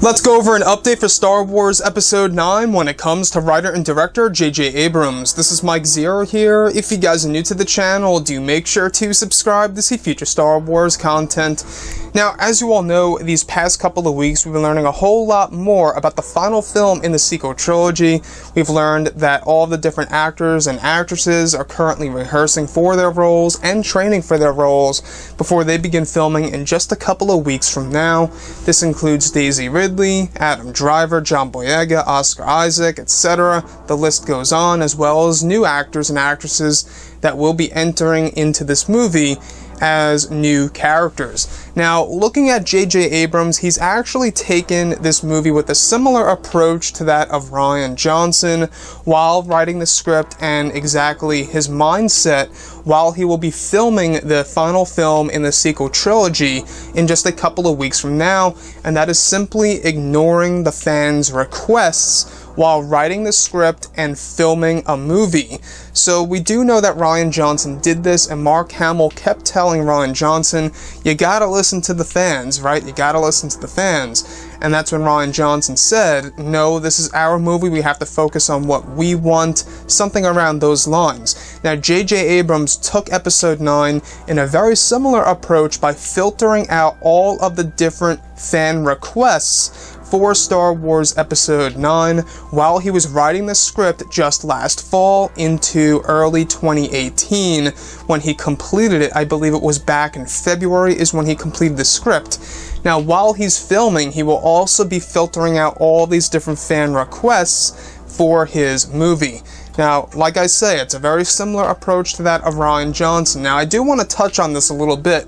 Let's go over an update for Star Wars Episode 9 when it comes to writer and director J.J. Abrams. This is Mike Zero here. If you guys are new to the channel, do make sure to subscribe to see future Star Wars content. Now, as you all know, these past couple of weeks we've been learning a whole lot more about the final film in the sequel trilogy. We've learned that all the different actors and actresses are currently rehearsing for their roles and training for their roles before they begin filming in just a couple of weeks from now. This includes Daisy Ridley, Adam Driver, John Boyega, Oscar Isaac, etc. The list goes on, as well as new actors and actresses that will be entering into this movie as new characters. Now, looking at J.J. Abrams, he's actually taken this movie with a similar approach to that of Rian Johnson while writing the script, and exactly his mindset while he will be filming the final film in the sequel trilogy in just a couple of weeks from now, and that is simply ignoring the fans' requests while writing the script and filming a movie. So we do know that Rian Johnson did this, and Mark Hamill kept telling Rian Johnson, you gotta listen to the fans, right? You gotta listen to the fans. And that's when Rian Johnson said, no, this is our movie, we have to focus on what we want, something around those lines. Now, J.J. Abrams took Episode 9 in a very similar approach by filtering out all of the different fan requests for Star Wars Episode 9 while he was writing the script just last fall into early 2018 when he completed it. I believe it was back in February is when he completed the script. Now, while he's filming, he will also be filtering out all these different fan requests for his movie. Now, like I say, it's a very similar approach to that of Rian Johnson. Now, I do want to touch on this a little bit.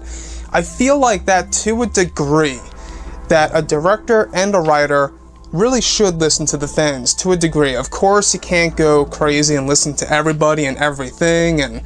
I feel like that, to a degree, that a director and a writer really should listen to the fans, to a degree. Of course, you can't go crazy and listen to everybody and everything and,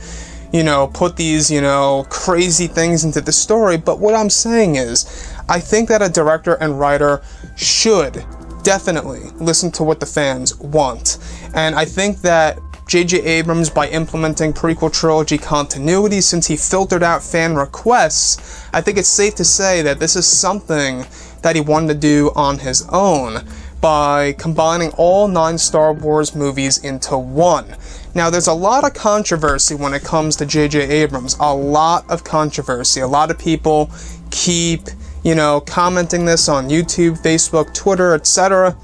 you know, put these, you know, crazy things into the story, but what I'm saying is, I think that a director and writer should definitely listen to what the fans want. And I think that J.J. Abrams, by implementing prequel trilogy continuity, since he filtered out fan requests, I think it's safe to say that this is something that he wanted to do on his own by combining all 9 Star Wars movies into one. Now, there's a lot of controversy when it comes to J.J. Abrams, a lot of controversy. A lot of people keep, you know, commenting this on YouTube, Facebook, Twitter, etc.,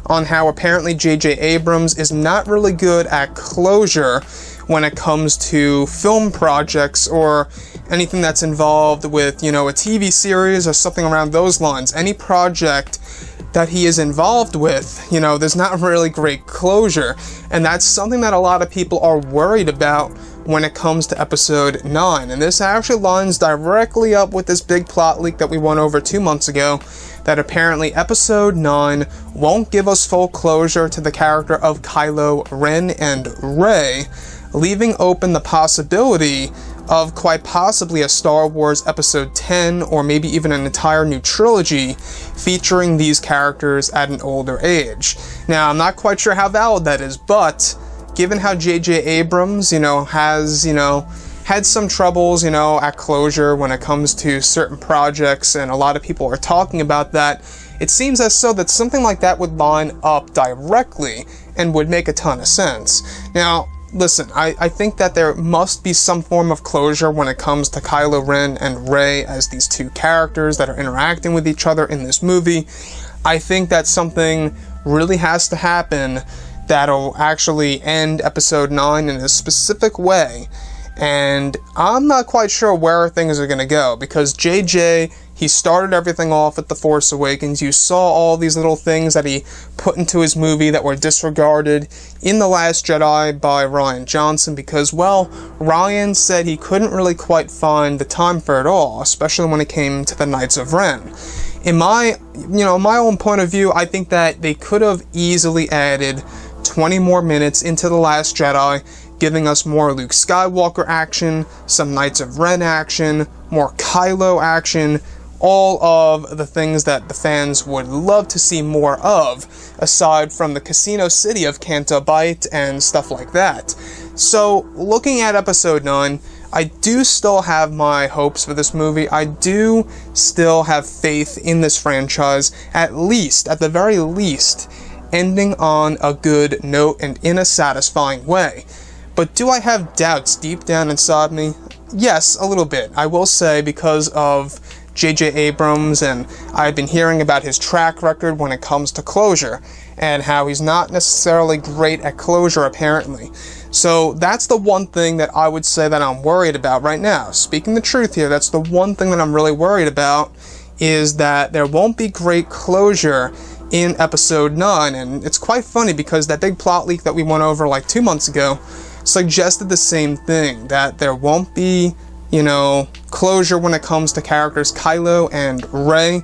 on how apparently J.J. Abrams is not really good at closure when it comes to film projects or anything that's involved with, you know, a TV series or something around those lines. Any project that he is involved with, you know, there's not really great closure, and that's something that a lot of people are worried about when it comes to Episode 9, and this actually lines directly up with this big plot leak that we went over 2 months ago, that apparently Episode 9 won't give us full closure to the character of Kylo Ren and Rey, leaving open the possibility of quite possibly a Star Wars Episode 10, or maybe even an entire new trilogy featuring these characters at an older age. Now, I'm not quite sure how valid that is, but given how J.J. Abrams, you know, has, you know, had some troubles, you know, at closure when it comes to certain projects, and a lot of people are talking about that, it seems as though that something like that would line up directly and would make a ton of sense. Now, listen, I think that there must be some form of closure when it comes to Kylo Ren and Rey as these two characters that are interacting with each other in this movie. I think that something really has to happen that'll actually end Episode 9 in a specific way, and I'm not quite sure where things are going to go, because JJ, he started everything off at The Force Awakens. You saw all these little things that he put into his movie that were disregarded in The Last Jedi by Rian Johnson because, well, Rian said he couldn't really quite find the time for it all, especially when it came to the Knights of Ren. In my own point of view, I think that they could have easily added 20 more minutes into The Last Jedi, giving us more Luke Skywalker action, some Knights of Ren action, more Kylo action, all of the things that the fans would love to see more of, aside from the Casino City of Canto Bight and stuff like that. So, looking at Episode 9, I do still have my hopes for this movie. I do still have faith in this franchise, at the very least, ending on a good note and in a satisfying way. But do I have doubts deep down inside me? Yes, a little bit. I will say, because of J.J. Abrams, and I've been hearing about his track record when it comes to closure, and how he's not necessarily great at closure, apparently. So that's the one thing that I would say that I'm worried about right now. Speaking the truth here, that's the one thing that I'm really worried about, is that there won't be great closure in Episode 9, and it's quite funny because that big plot leak that we went over like 2 months ago suggested the same thing, that there won't be, closure when it comes to characters Kylo and Rey,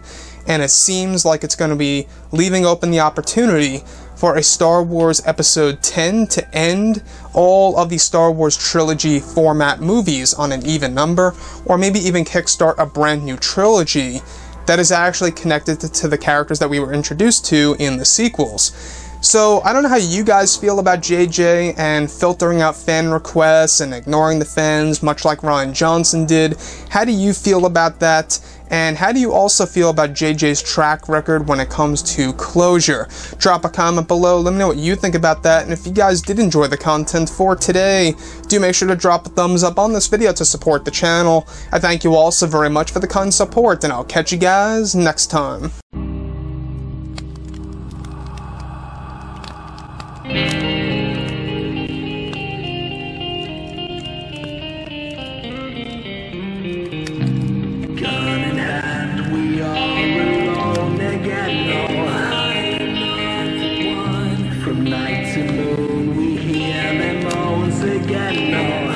and it seems like it's going to be leaving open the opportunity for a Star Wars Episode 10 to end all of the Star Wars trilogy format movies on an even number, or maybe even kickstart a brand new trilogy that is actually connected to the characters that we were introduced to in the sequels. So, I don't know how you guys feel about JJ and filtering out fan requests and ignoring the fans, much like Rian Johnson did. How do you feel about that? And how do you also feel about JJ's track record when it comes to closure? Drop a comment below, let me know what you think about that, and if you guys did enjoy the content for today, do make sure to drop a thumbs up on this video to support the channel. I thank you all so very much for the kind support, and I'll catch you guys next time. From night to moon, we hear them moans again.